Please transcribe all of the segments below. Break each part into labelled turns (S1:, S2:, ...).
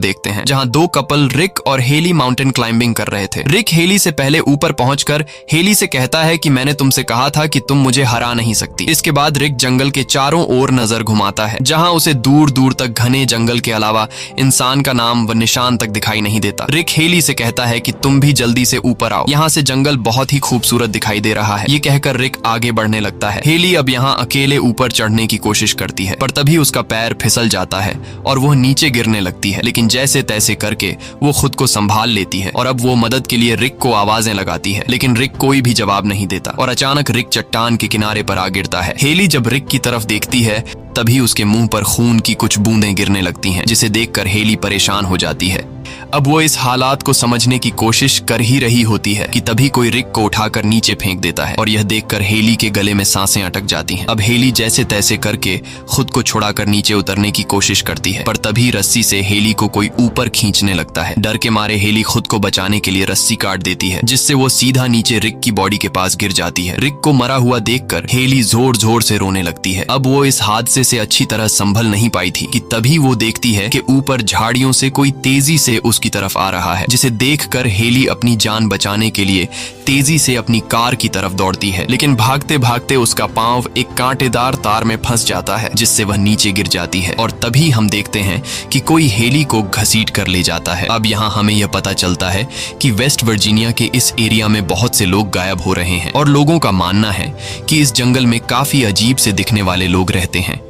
S1: देखते हैं जहां दो कपल रिक और हेली माउंटेन क्लाइंबिंग कर रहे थे। रिक हेली से पहले ऊपर पहुंचकर हेली से कहता है कि मैंने तुमसे कहा था कि तुम मुझे हरा नहीं सकती। इसके बाद रिक जंगल के चारों ओर नजर घुमाता है जहां उसे दूर दूर तक घने जंगल के अलावा इंसान का नाम व निशान तक दिखाई नहीं देता। रिक हेली से कहता है कि तुम भी जल्दी से ऊपर आओ, यहाँ से जंगल बहुत ही खूबसूरत दिखाई दे रहा है। ये कहकर रिक आगे बढ़ने लगता है। हेली अब यहाँ अकेले ऊपर चढ़ने की कोशिश करती है पर तभी उसका पैर फिसल जाता है और वह नीचे गिरने लगती है, लेकिन जैसे तैसे करके वो खुद को संभाल लेती है और अब वो मदद के लिए रिक को आवाजें लगाती है, लेकिन रिक कोई भी जवाब नहीं देता और अचानक रिक चट्टान के किनारे पर आ गिरता है। हेली जब रिक की तरफ देखती है तभी उसके मुंह पर खून की कुछ बूंदें गिरने लगती हैं, जिसे देखकर हेली परेशान हो जाती है। अब वो इस हालात को समझने की कोशिश कर ही रही होती है कि तभी कोई रिक को उठाकर नीचे फेंक देता है और यह देखकर हेली के गले में सांसें अटक जाती हैं। अब हेली जैसे तैसे करके खुद को छुड़ाकर नीचे उतरने की कोशिश करती है पर तभी रस्सी से हेली को कोई ऊपर खींचने लगता है। डर के मारे हेली खुद को बचाने के लिए रस्सी काट देती है जिससे वो सीधा नीचे रिक की बॉडी के पास गिर जाती है। रिक को मरा हुआ देखकर हेली जोर जोर से रोने लगती है। अब वो इस हादसे से अच्छी तरह संभल नहीं पाई थी कि तभी वो देखती है कि ऊपर झाड़ियों से कोई तेजी से उसकी तरफ आ रहा है, जिसे देखकर हेली अपनी जान बचाने के लिए तेजी से अपनी कार की तरफ दौड़ती है, लेकिन भागते भागते उसका पांव एक कांटेदार तार में फंस जाता है जिससे वह नीचे गिर जाती है और तभी हम देखते हैं कि कोई हेली को घसीट कर ले जाता है। अब यहाँ हमें यह पता चलता है कि वेस्ट वर्जीनिया के इस एरिया में बहुत से लोग गायब हो रहे हैं और लोगों का मानना है कि इस जंगल में काफी अजीब से दिखने वाले लोग रहते हैं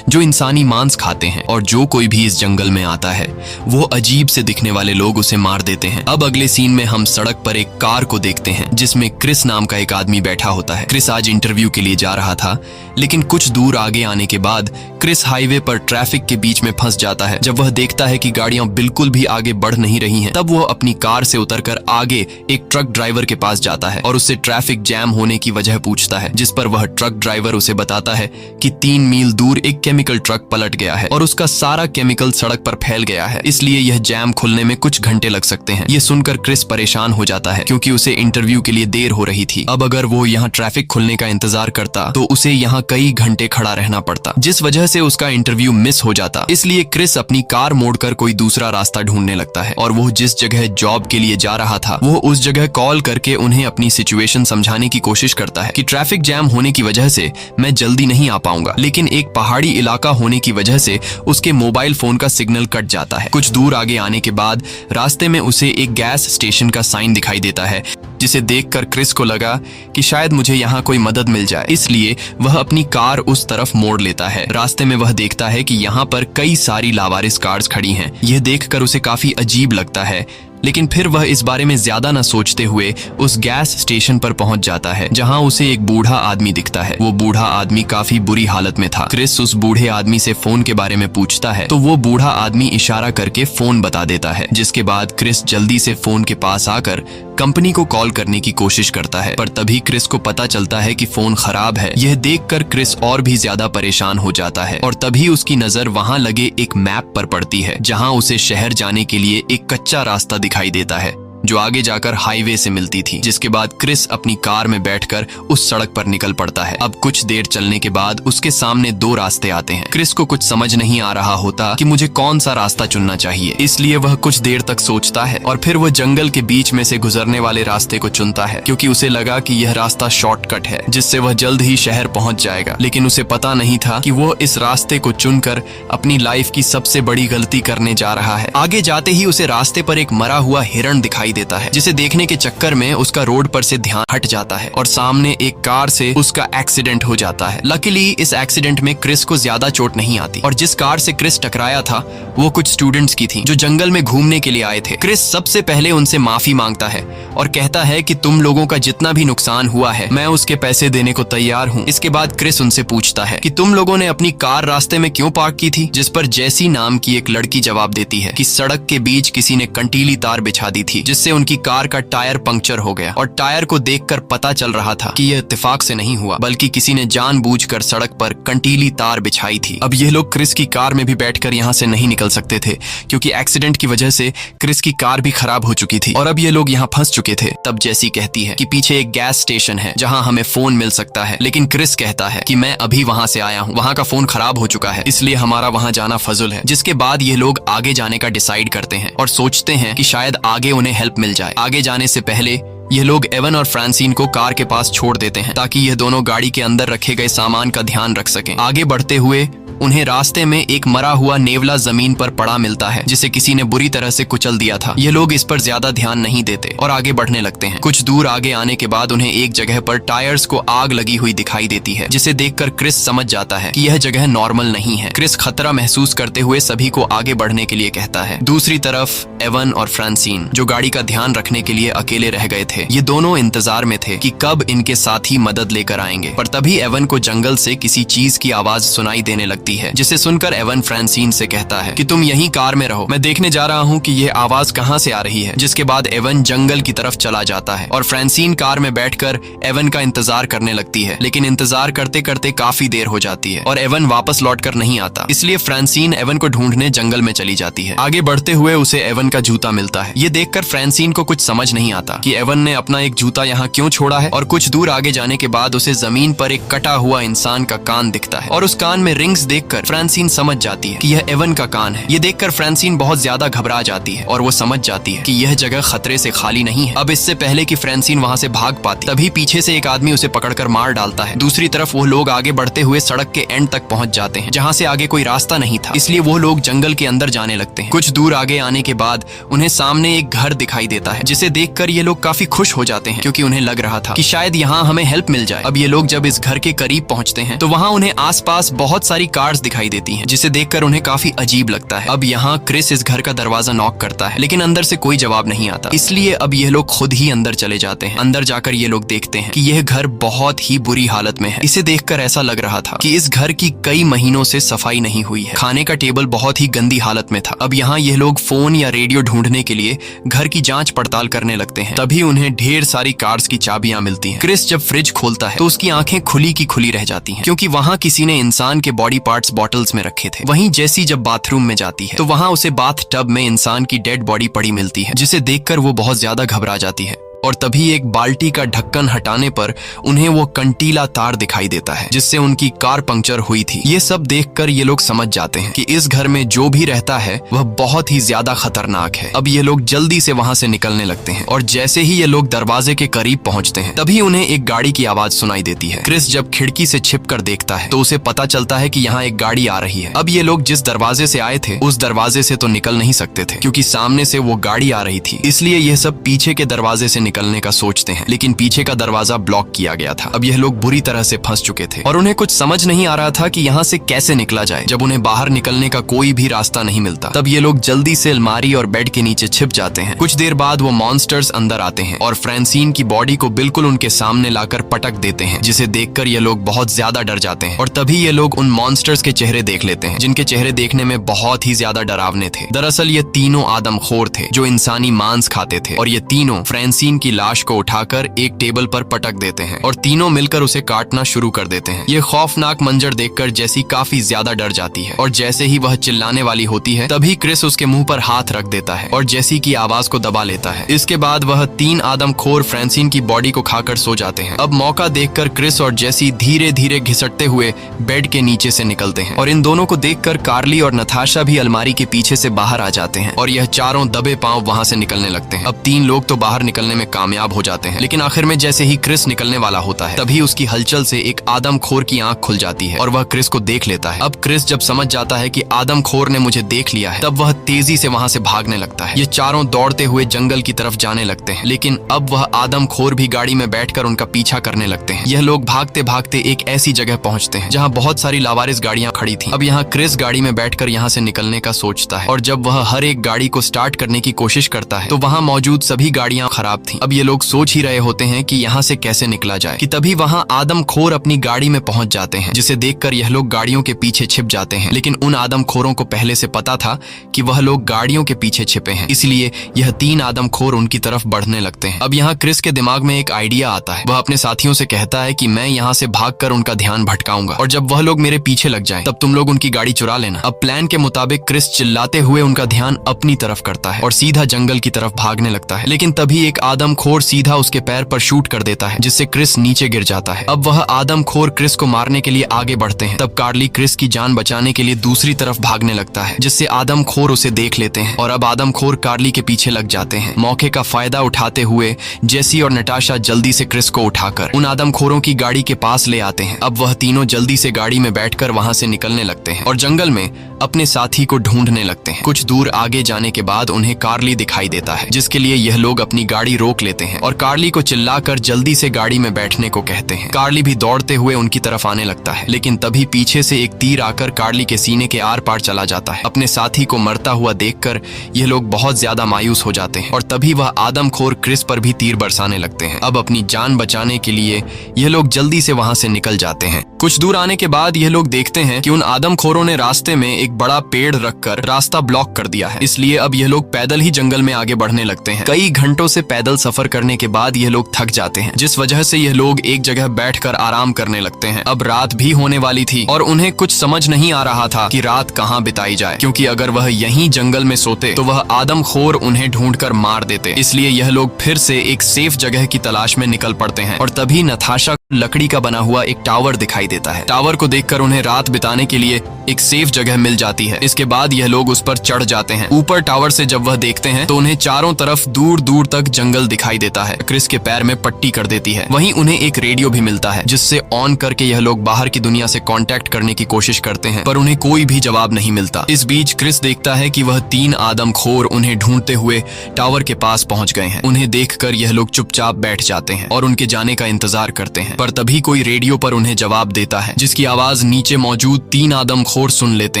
S1: जो इंसानी मांस खाते हैं और जो कोई भी इस जंगल में आता है वो अजीब से दिखने वाले लोग उसे मार देते हैं। अब अगले सीन में हम सड़क पर एक कार को देखते हैं जिसमें क्रिस नाम का एक आदमी बैठा होता है। क्रिस आज इंटरव्यू के लिए जा रहा था, लेकिन कुछ दूर आगे आने के बाद क्रिस हाईवे पर ट्रैफिक के बीच में फंस जाता है। जब वह देखता है कि गाड़ियां बिल्कुल भी आगे बढ़ नहीं रही हैं, तब वह अपनी कार से उतरकर आगे एक ट्रक ड्राइवर के पास जाता है और उससे ट्रैफिक जैम होने की वजह पूछता है, जिस पर वह ट्रक ड्राइवर उसे बताता है कि 3 मील दूर एक केमिकल ट्रक पलट गया है और उसका सारा केमिकल सड़क पर फैल गया है, इसलिए यह जैम खुलने में कुछ घंटे लग सकते हैं। ये सुनकर क्रिस परेशान हो जाता है क्योंकि उसे इंटरव्यू के लिए देर हो रही थी। अब अगर वो यहाँ ट्रैफिक खुलने का इंतजार करता तो उसे यहाँ कई घंटे खड़ा रहना पड़ता, जिस वजह से उसका इंटरव्यू मिस हो जाता। इसलिए क्रिस अपनी कार मोड़कर कोई दूसरा रास्ता ढूंढने लगता है और वो जिस जगह जॉब के लिए जा रहा था वो उस जगह कॉल करके उन्हें अपनी सिचुएशन समझाने की कोशिश करता है कि ट्रैफिक जैम होने की वजह से मैं जल्दी नहीं आ पाऊंगा, लेकिन एक पहाड़ी इलाका होने की वजह से उसके मोबाइल फोन का सिग्नल कट जाता है। कुछ दूर आगे आने के बाद रास्ते में उसे एक गैस स्टेशन का साइन दिखाई देता है, जिसे देखकर क्रिस को लगा कि शायद मुझे यहाँ कोई मदद मिल जाए, इसलिए वह अपनी कार उस तरफ मोड़ लेता है। रास्ते में वह देखता है कि यहाँ पर कई सारी लावारिस कार्स खड़ी हैं। यह देखकर उसे काफी अजीब लगता है, लेकिन फिर वह इस बारे में ज्यादा न सोचते हुए उस गैस स्टेशन पर पहुंच जाता है जहां उसे एक बूढ़ा आदमी दिखता है। वो बूढ़ा आदमी काफी बुरी हालत में था। क्रिस उस बूढ़े आदमी से फोन के बारे में पूछता है तो वो बूढ़ा आदमी इशारा करके फोन बता देता है, जिसके बाद क्रिस जल्दी से फोन के पास आकर कंपनी को कॉल करने की कोशिश करता है, पर तभी क्रिस को पता चलता है कि फोन खराब है। यह देखकर क्रिस और भी ज्यादा परेशान हो जाता है और तभी उसकी नजर वहां लगे एक मैप पर पड़ती है जहां उसे शहर जाने के लिए एक कच्चा रास्ता दिखाई देता है जो आगे जाकर हाईवे से मिलती थी, जिसके बाद क्रिस अपनी कार में बैठकर उस सड़क पर निकल पड़ता है। अब कुछ देर चलने के बाद उसके सामने 2 रास्ते आते हैं। क्रिस को कुछ समझ नहीं आ रहा होता कि मुझे कौन सा रास्ता चुनना चाहिए, इसलिए वह कुछ देर तक सोचता है और फिर वह जंगल के बीच में से गुजरने वाले रास्ते को चुनता है क्योंकि उसे लगा कि यह रास्ता शॉर्टकट है जिससे वह जल्द ही शहर पहुंच जाएगा। लेकिन उसे पता नहीं था कि वो इस रास्ते को चुनकर अपनी लाइफ की सबसे बड़ी गलती करने जा रहा है। आगे जाते ही उसे रास्ते पर एक मरा हुआ हिरण दिखाई देता है, जिसे देखने के चक्कर में उसका रोड पर से ध्यान हट जाता है और सामने एक कार से उसका एक्सीडेंट हो जाता है। लकीली इस एक्सीडेंट में क्रिस को ज्यादा चोट नहीं आती और जिस कार से क्रिस टकराया था वो कुछ स्टूडेंट्स की थी जो जंगल में घूमने के लिए आए थे। क्रिस सबसे पहले उनसे माफी मांगता है और कहता है कि तुम लोगों का जितना भी नुकसान हुआ है मैं उसके पैसे देने को तैयार हूँ। इसके बाद क्रिस उनसे पूछता है कि तुम लोगों ने अपनी कार रास्ते में क्यों पार्क की थी, जिस पर जैसी नाम की एक लड़की जवाब देती है कि सड़क के बीच किसी ने कंटीली तार बिछा दी थी जिससे जिससे उनकी कार का टायर पंक्चर हो गया और टायर को देखकर पता चल रहा था कि यह इत्तेफाक से नहीं हुआ बल्कि किसी ने जानबूझकर सड़क पर कंटीली तार बिछाई थी। अब ये लोग क्रिस की कार में भी बैठकर यहाँ से नहीं निकल सकते थे क्योंकि एक्सीडेंट की वजह से क्रिस की कार भी खराब हो चुकी थी और अब ये लोग यहाँ फंस चुके थे। तब जेसी कहती है कि पीछे एक गैस स्टेशन है जहाँ हमें फोन मिल सकता है, लेकिन क्रिस कहता है कि मैं अभी वहाँ से आया हूँ, वहाँ का फोन खराब हो चुका है, इसलिए हमारा वहाँ जाना फजुल है। जिसके बाद ये लोग आगे जाने का डिसाइड करते हैं और सोचते हैं कि शायद आगे उन्हें हेल्प मिल जाए। आगे जाने से पहले ये लोग एवन और फ्रांसिन को कार के पास छोड़ देते हैं ताकि ये दोनों गाड़ी के अंदर रखे गए सामान का ध्यान रख सकें। आगे बढ़ते हुए उन्हें रास्ते में एक मरा हुआ नेवला जमीन पर पड़ा मिलता है जिसे किसी ने बुरी तरह से कुचल दिया था। ये लोग इस पर ज्यादा ध्यान नहीं देते और आगे बढ़ने लगते हैं। कुछ दूर आगे आने के बाद उन्हें एक जगह पर टायर्स को आग लगी हुई दिखाई देती है जिसे देखकर क्रिस समझ जाता है कि यह जगह नॉर्मल नहीं है। क्रिस खतरा महसूस करते हुए सभी को आगे बढ़ने के लिए कहता है। दूसरी तरफ एवन और फ्रांसिन जो गाड़ी का ध्यान रखने के लिए अकेले रह गए थे, ये दोनों इंतजार में थे कि कब इनके साथी मदद लेकर आएंगे। पर तभी एवन को जंगल से किसी चीज की आवाज सुनाई देने लगती है जिसे सुनकर एवन फ्रांसिन से कहता है कि तुम यहीं कार में रहो, मैं देखने जा रहा हूँ कि ये आवाज कहाँ से आ रही है। जिसके बाद एवन जंगल की तरफ चला जाता है और फ्रांसिन कार में बैठकर एवन का इंतजार करने लगती है, लेकिन इंतजार करते करते काफी देर हो जाती है और एवन वापस लौटकर नहीं आता। इसलिए फ्रांसिन एवन को ढूंढने जंगल में चली जाती है। आगे बढ़ते हुए उसे एवन का जूता मिलता है। ये देखकर फ्रांसिन को कुछ समझ नहीं आता कि एवन ने अपना एक जूता यहाँ क्यों छोड़ा है और कुछ दूर आगे जाने के बाद उसे जमीन पर एक कटा हुआ इंसान का कान दिखता है और उस कान में रिंग्स देखकर फ्रांसिन समझ जाती है कि यह एवन का कान है। ये देखकर फ्रांसिन बहुत ज्यादा घबरा जाती है और वो समझ जाती है कि यह जगह खतरे से खाली नहीं है। अब इससे पहले कि फ्रांसिन वहां से भाग पाती तभी पीछे से एक आदमी उसे पकड़कर मार डालता है। दूसरी तरफ वो लोग आगे बढ़ते हुए सड़क के एंड तक पहुंच जाते हैं जहां से आगे कोई रास्ता नहीं था, इसलिए वो लोग जंगल के अंदर जाने लगते हैं। कुछ दूर आगे आने के बाद उन्हें सामने एक घर दिखाई देता है जिसे देखकर ये लोग काफी खुश हो जाते हैं क्योंकि उन्हें लग रहा था कि शायद यहाँ हमें हेल्प मिल जाए। अब ये लोग जब इस घर के करीब पहुंचते हैं तो वहाँ उन्हें आसपास बहुत सारी कार्स दिखाई देती हैं जिसे देखकर उन्हें काफी अजीब लगता है। अब यहाँ क्रिस इस घर का दरवाजा नॉक करता है लेकिन अंदर से कोई जवाब नहीं आता, इसलिए अब ये लोग खुद ही अंदर चले जाते हैं। अंदर जाकर ये लोग देखते हैं कि यह घर बहुत ही बुरी हालत में है। इसे देखकर ऐसा लग रहा था कि इस घर की कई महीनों से सफाई नहीं हुई है। खाने का टेबल बहुत ही गंदी हालत में था। अब यहाँ ये लोग फोन या रेडियो ढूंढने के लिए घर की जांच पड़ताल करने लगते हैं। तभी उन्हें ढेर सारी कार्स की चाबियां मिलती हैं। क्रिस जब फ्रिज खोलता है तो उसकी आंखें खुली की खुली रह जाती हैं क्योंकि वहाँ किसी ने इंसान के बॉडी पार्ट्स बॉटल्स में रखे थे। वहीं जेसी जब बाथरूम में जाती है तो वहाँ उसे बाथ टब में इंसान की डेड बॉडी पड़ी मिलती है जिसे देखकर वो बहुत ज्यादा घबरा जाती है। और तभी एक बाल्टी का ढक्कन हटाने पर उन्हें वो कंटीला तार दिखाई देता है जिससे उनकी कार पंक्चर हुई थी। ये सब देखकर ये लोग समझ जाते हैं कि इस घर में जो भी रहता है वह बहुत ही ज्यादा खतरनाक है। अब ये लोग जल्दी से वहां से निकलने लगते हैं और जैसे ही ये लोग दरवाजे के करीब पहुंचते हैं तभी उन्हें एक गाड़ी की आवाज सुनाई देती है। क्रिस जब खिड़की से छिपकर देखता है तो उसे पता चलता है कि यहाँ एक गाड़ी आ रही है। अब ये लोग जिस दरवाजे से आए थे उस दरवाजे से तो निकल नहीं सकते थे क्योंकि सामने से वो गाड़ी आ रही थी, इसलिए ये सब पीछे के दरवाजे से निकलने का सोचते हैं, लेकिन पीछे का दरवाजा ब्लॉक किया गया था। अब यह लोग बुरी तरह से फंस चुके थे और उन्हें कुछ समझ नहीं आ रहा था कि यहाँ से कैसे निकला जाए। जब उन्हें बाहर निकलने का कोई भी रास्ता नहीं मिलता तब ये लोग जल्दी से अलमारी और बेड के नीचे छिप जाते हैं। कुछ देर बाद वो मॉन्स्टर्स अंदर आते हैं और फ्रांसिन की बॉडी को बिल्कुल उनके सामने लाकर पटक देते हैं जिसे देखकर ये लोग बहुत ज्यादा डर जाते हैं। और तभी ये लोग उन मॉन्स्टर्स के चेहरे देख लेते हैं जिनके चेहरे देखने में बहुत ही ज्यादा डरावने थे। दरअसल ये तीनों आदमखोर थे जो इंसानी मांस खाते थे और ये तीनों फ्रांसिन की लाश को उठाकर एक टेबल पर पटक देते हैं और तीनों मिलकर उसे काटना शुरू कर देते हैं। ये खौफनाक मंजर देखकर जेसी काफी ज्यादा डर जाती है और जैसे ही वह चिल्लाने वाली होती है तभी क्रिस उसके मुंह पर हाथ रख देता है और जेसी की आवाज को दबा लेता है। इसके बाद वह तीन आदमखोर फ्रांसिन की बॉडी को खाकर सो जाते हैं। अब मौका देखकर क्रिस और जेसी धीरे धीरे घिसटते हुए बेड के नीचे से निकलते हैं और इन दोनों को देखकर कार्ली और नताशा भी अलमारी के पीछे से बाहर आ जाते हैं और यह चारों दबे पांव वहां से निकलने लगते हैं। अब तीन लोग तो बाहर निकलने में कामयाब हो जाते हैं, लेकिन आखिर में जैसे ही क्रिस निकलने वाला होता है तभी उसकी हलचल से एक आदमखोर की आंख खुल जाती है और वह क्रिस को देख लेता है। अब क्रिस जब समझ जाता है कि आदमखोर ने मुझे देख लिया है तब वह तेजी से वहां से भागने लगता है। ये चारों दौड़ते हुए जंगल की तरफ जाने लगते हैं, लेकिन अब वह आदमखोर भी गाड़ी में बैठकर उनका पीछा करने लगते हैं। यह लोग भागते भागते एक ऐसी जगह पहुंचते हैं जहां बहुत सारी लावारिस गाड़ियां खड़ी थी। अब यहाँ क्रिस गाड़ी में बैठकर यहाँ से निकलने का सोचता है और जब वह हर एक गाड़ी को स्टार्ट करने की कोशिश करता है तो वहां मौजूद सभी गाड़ियां खराब थी। नहीं। अब ये लोग सोच ही रहे होते हैं कि यहाँ से कैसे निकला जाए कि तभी वहाँ आदमखोर अपनी गाड़ी में पहुंच जाते हैं, जिसे देखकर यह लोग गाड़ियों के पीछे छिप जाते हैं। लेकिन उन आदमखोरों को पहले से पता था कि वह लोग गाड़ियों के पीछे छिपे हैं, इसलिए यह 3 आदमखोर उनकी तरफ बढ़ने लगते हैं। अब यहाँ क्रिस के दिमाग में एक आइडिया आता है। वह अपने साथियों से कहता है कि मैं यहाँ से भागकर उनका ध्यान भटकाऊंगा और जब वह लोग मेरे पीछे लग जाएं, तब तुम लोग उनकी गाड़ी चुरा लेना। अब प्लान के मुताबिक क्रिस चिल्लाते हुए उनका ध्यान अपनी तरफ करता है और सीधा जंगल की तरफ भागने लगता है। लेकिन तभी एक आदमखोर सीधा उसके पैर पर शूट कर देता है, जिससे क्रिस नीचे गिर जाता है। अब वह आदमखोर क्रिस को मारने के लिए आगे बढ़ते हैं। तब कार्ली क्रिस की जान बचाने के लिए दूसरी तरफ भागने लगता है, जिससे आदमखोर उसे देख लेते हैं और अब आदमखोर कार्ली के पीछे लग जाते हैं। मौके का फायदा उठाते हुए जेसी और नटाशा जल्दी से क्रिस को उठाकर उन आदमखोरों की गाड़ी के पास ले आते हैं। अब वह तीनों जल्दी से गाड़ी में बैठकर वहां से निकलने लगते हैं और जंगल में अपने साथी को ढूंढने लगते हैं। कुछ दूर आगे जाने के बाद उन्हें कार्ली दिखाई देता है, जिसके लिए यह लोग अपनी गाड़ी रोक लेते हैं और कार्ली को चिल्लाकर जल्दी से गाड़ी में बैठने को कहते हैं। कार्ली भी दौड़ते हुए उनकी तरफ आने लगता है, लेकिन तभी पीछे से एक तीर आकर कार्ली के सीने के आर पार चला जाता है। अपने साथी को मरता हुआ देखकर यह लोग बहुत ज्यादा मायूस हो जाते हैं और तभी वह आदमखोर क्रिस पर भी तीर बरसाने लगते हैं। अब अपनी जान बचाने के लिए यह लोग जल्दी से वहां से निकल जाते हैं। कुछ दूर आने के बाद यह लोग देखते हैं कि उन आदमखोरों ने रास्ते में एक बड़ा पेड़ रखकर रास्ता ब्लॉक कर दिया है, इसलिए अब यह लोग पैदल ही जंगल में आगे बढ़ने लगते हैं। कई घंटों से पैदल सफर करने के बाद यह लोग थक जाते हैं, जिस वजह से यह लोग एक जगह बैठकर आराम करने लगते हैं। अब रात भी होने वाली थी और उन्हें कुछ समझ नहीं आ रहा था कि रात कहाँ बिताई जाए, क्योंकि अगर वह यहीं जंगल में सोते तो वह आदमखोर उन्हें ढूंढकर मार देते। इसलिए यह लोग फिर से एक सेफ जगह की तलाश में निकल पड़ते हैं और तभी नताशा लकड़ी का बना हुआ एक टावर दिखाई देता है। टावर को देखकर उन्हें रात बिताने के लिए एक सेफ जगह मिल जाती है। इसके बाद यह लोग उस पर चढ़ जाते हैं। ऊपर टावर से जब वह देखते हैं तो उन्हें चारों तरफ दूर दूर तक जंगल दिखाई देता है। क्रिस के पैर में पट्टी कर देती है। वहीं उन्हें एक रेडियो भी मिलता है, जिससे ऑन करके यह लोग बाहर की दुनिया से कांटेक्ट करने की कोशिश करते हैं, पर उन्हें कोई भी जवाब नहीं मिलता। इस बीच क्रिस देखता है कि वह 3 आदमखोर उन्हें ढूंढते हुए टावर के पास पहुंच गए हैं। उन्हें देखकर यह लोग चुपचाप बैठ जाते हैं और उनके जाने का इंतजार करते हैं, पर तभी कोई रेडियो पर उन्हें जवाब देता है, जिसकी आवाज नीचे मौजूद 3 आदमखोर सुन लेते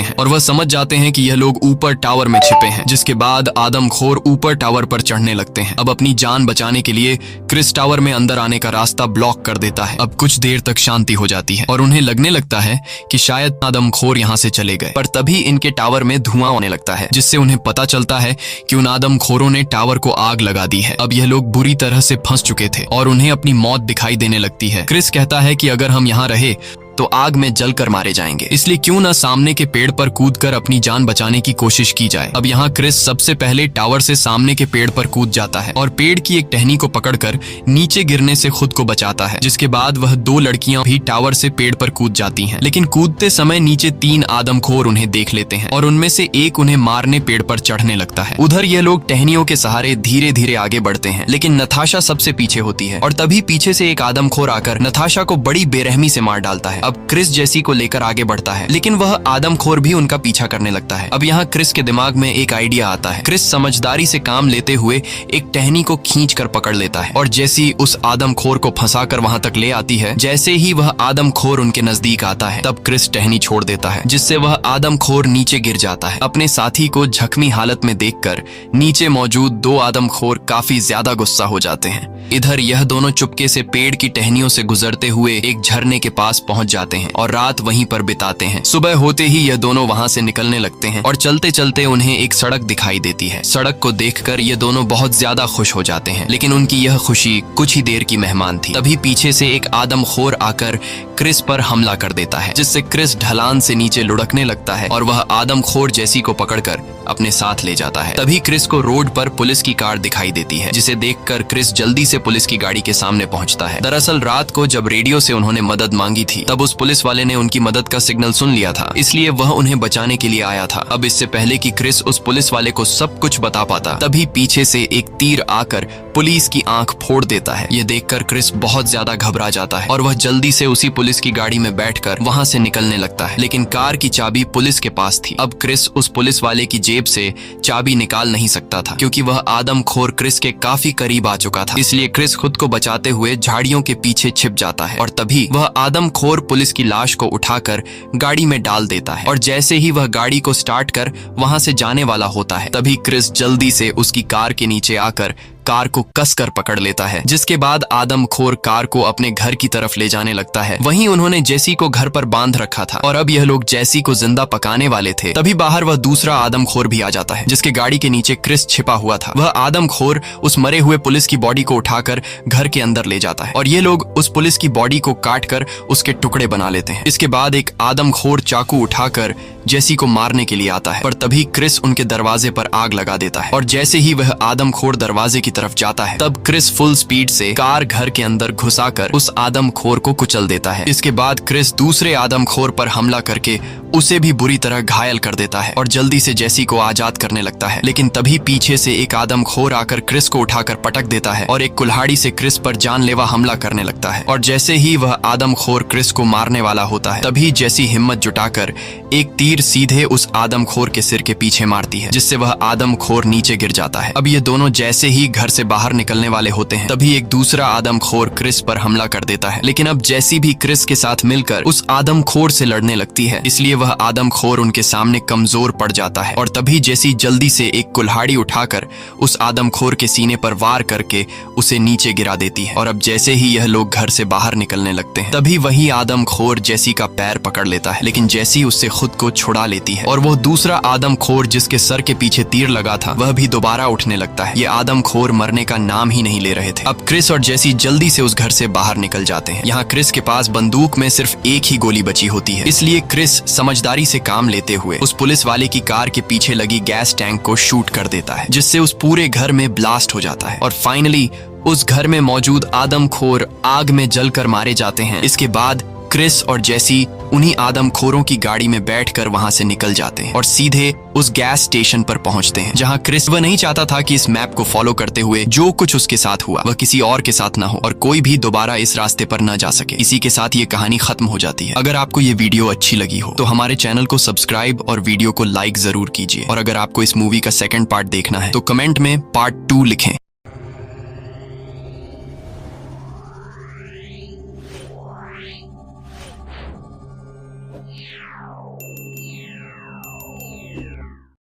S1: हैं और वह समझ जाते हैं कि यह लोग ऊपर टावर में छिपे हैं। जिसके बाद आदमखोर ऊपर टावर पर चढ़ने लगते हैं। अब अपनी जान बचाने के लिए क्रिस टावर में अंदर आने का रास्ता ब्लॉक कर देता है। अब कुछ देर तक शांति हो जाती है और उन्हें लगने लगता है कि शायद आदमखोर यहाँ से चले गए, पर तभी इनके टावर में धुआं होने लगता है, जिससे उन्हें पता चलता है कि उन आदमखोरों ने टावर को आग लगा दी है। अब यह लोग बुरी तरह से फंस चुके थे और उन्हें अपनी मौत दिखाई देने लगती है। क्रिस कहता है कि अगर हम यहाँ रहे तो आग में जलकर मारे जाएंगे, इसलिए क्यों न सामने के पेड़ पर कूदकर अपनी जान बचाने की कोशिश की जाए। अब यहाँ क्रिस सबसे पहले टावर से सामने के पेड़ पर कूद जाता है और पेड़ की एक टहनी को पकड़कर नीचे गिरने से खुद को बचाता है। जिसके बाद वह 2 लड़कियां भी टावर से पेड़ पर कूद जाती हैं, लेकिन कूदते समय नीचे 3 आदमखोर उन्हें देख लेते हैं और उनमें से एक उन्हें मारने पेड़ पर चढ़ने लगता है। उधर ये लोग टहनियों के सहारे धीरे धीरे आगे बढ़ते हैं, लेकिन नताशा सबसे पीछे होती है और तभी पीछे से एक आदमखोर आकर नताशा को बड़ी बेरहमी से मार डालता है। अब क्रिस जेसी को लेकर आगे बढ़ता है, लेकिन वह आदमखोर भी उनका पीछा करने लगता है। अब यहाँ क्रिस के दिमाग में एक आइडिया आता है। क्रिस समझदारी से काम लेते हुए एक टहनी को खींचकर पकड़ लेता है और जेसी उस आदमखोर को फंसाकर वहां तक ले आती है। जैसे ही वह आदमखोर उनके नजदीक आता है, तब क्रिस टहनी छोड़ देता है, जिससे वह आदमखोर नीचे गिर जाता है। अपने साथी को जख्मी हालत में देखकर नीचे मौजूद 2 आदमखोर काफी ज्यादा गुस्सा हो जाते हैं। इधर यह दोनों चुपके से पेड़ की टहनियों से गुजरते हुए एक झरने के पास पहुंच जाते हैं और रात वहीं पर बिताते हैं। सुबह होते ही यह दोनों वहां से निकलने लगते हैं और चलते चलते उन्हें एक सड़क दिखाई देती है। सड़क को देखकर ये दोनों बहुत ज्यादा खुश हो जाते हैं, लेकिन उनकी यह खुशी कुछ ही देर की मेहमान थी। तभी पीछे से एक आदमखोर आकर क्रिस पर हमला कर देता है, जिससे क्रिस ढलान से नीचे लुढ़कने लगता है और वह आदमखोर जेसी को पकड़कर अपने साथ ले जाता है। तभी क्रिस को रोड पर पुलिस की कार दिखाई देती है, जिसे देखकर क्रिस जल्दी से पुलिस की गाड़ी के सामने पहुंचता है। दरअसल रात को जब रेडियो से उन्होंने मदद मांगी थी, तब उस पुलिस वाले ने उनकी मदद का सिग्नल सुन लिया था, इसलिए वह उन्हें बचाने के लिए आया था। अब इससे पहले कि क्रिस उस पुलिस वाले को सब कुछ बता पाता, तभी पीछे से एक तीर आकर पुलिस की आंख फोड़ देता है। ये देखकर क्रिस बहुत ज्यादा घबरा जाता है और वह जल्दी से उसी पुलिस की गाड़ी में बैठकर वहां से निकलने लगता है, लेकिन कार की चाबी पुलिस के पास थी। अब क्रिस उस पुलिस वाले की जेब से चाबी निकाल नहीं सकता था, क्योंकि वह आदमखोर क्रिस के काफी करीब आ चुका था। इसलिए क्रिस खुद को बचाते हुए झाड़ियों के पीछे छिप जाता है और तभी वह आदमखोर पुलिस की लाश को उठाकर गाड़ी में डाल देता है और जैसे ही वह गाड़ी को स्टार्ट कर वहां से जाने वाला होता है, तभी क्रिस जल्दी से उसकी कार के नीचे आकर कार को कसकर पकड़ लेता है, जिसके बाद आदमखोर कार को अपने घर की तरफ ले जाने लगता है। वहीं उन्होंने जेसी को घर पर बांध रखा था और अब यह लोग जेसी को जिंदा पकाने वाले थे। तभी बाहर वह दूसरा आदमखोर भी आ जाता है, जिसके गाड़ी के नीचे क्रिस छिपा हुआ था। वह आदमखोर उस मरे हुए पुलिस की बॉडी को उठाकर घर के अंदर ले जाता है और ये लोग उस पुलिस की बॉडी को काटकर उसके टुकड़े बना लेते हैं। इसके बाद एक आदमखोर चाकू उठाकर जेसी को मारने के लिए आता है, पर तभी क्रिस उनके दरवाजे पर आग लगा देता है और जैसे ही वह आदमखोर दरवाजे की तरफ जाता है, तब क्रिस फुल स्पीड से कार घर के अंदर घुसाकर उस आदमखोर को कुचल देता है। इसके बाद क्रिस दूसरे आदमखोर पर हमला करके उसे भी बुरी तरह घायल कर देता है और जल्दी से जेसी को आजाद करने लगता है। लेकिन तभी पीछे से एक आदमखोर आकर क्रिस को उठाकर पटक देता है और एक कुल्हाड़ी से क्रिस पर जानलेवा हमला करने लगता है और जैसे ही वह आदमखोर क्रिस को मारने वाला होता है, तभी जेसी हिम्मत जुटाकर एक तीर सीधे उस आदमखोर के सिर के पीछे मारती है, जिससे वह आदमखोर नीचे गिर जाता है। अब ये दोनों जैसे ही घर से बाहर निकलने वाले होते हैं, तभी एक दूसरा आदमखोर क्रिस पर हमला कर देता है। लेकिन अब जेसी भी क्रिस के साथ मिलकर उस आदमखोर से लड़ने लगती है, इसलिए वह आदमखोर उनके सामने कमजोर पड़ जाता है और तभी जेसी जल्दी से एक कुल्हाड़ी उठाकर उस आदमखोर के सीने पर वार करके उसे नीचे गिरा देती है। और अब जैसे ही यह लोग घर से बाहर निकलने लगते हैं, तभी वही आदमखोर जेसी का पैर पकड़ लेता है, लेकिन जेसी उससे खुद को छुड़ा लेती है और वो दूसरा आदमखोर जिसके सर के पीछे तीर लगा था, वह भी दोबारा उठने लगता है। ये आदमखोर मरने का नाम ही नहीं ले रहे थे। अब क्रिस और जेसी जल्दी से उस घर से बाहर निकल जाते हैं। यहाँ क्रिस के पास बंदूक में सिर्फ एक ही गोली बची होती है, इसलिए क्रिस समझदारी से काम लेते हुए उस पुलिस वाले की कार के पीछे लगी गैस टैंक को शूट कर देता है, जिससे उस पूरे घर में ब्लास्ट हो जाता है और फाइनली उस घर में मौजूद आदमखोर आग में जलकर मारे जाते हैं। इसके बाद क्रिस और जेसी उन्हीं आदमखोरों की गाड़ी में बैठकर वहां से निकल जाते हैं और सीधे उस गैस स्टेशन पर पहुंचते हैं, जहां क्रिस वह नहीं चाहता था कि इस मैप को फॉलो करते हुए जो कुछ उसके साथ हुआ वह किसी और के साथ ना हो और कोई भी दोबारा इस रास्ते पर न जा सके। इसी के साथ ये कहानी खत्म हो जाती है। अगर आपको ये वीडियो अच्छी लगी हो तो हमारे चैनल को सब्सक्राइब और वीडियो को लाइक जरूर कीजिए और अगर आपको इस मूवी का सेकंड पार्ट देखना है तो कमेंट में पार्ट 2 लिखें।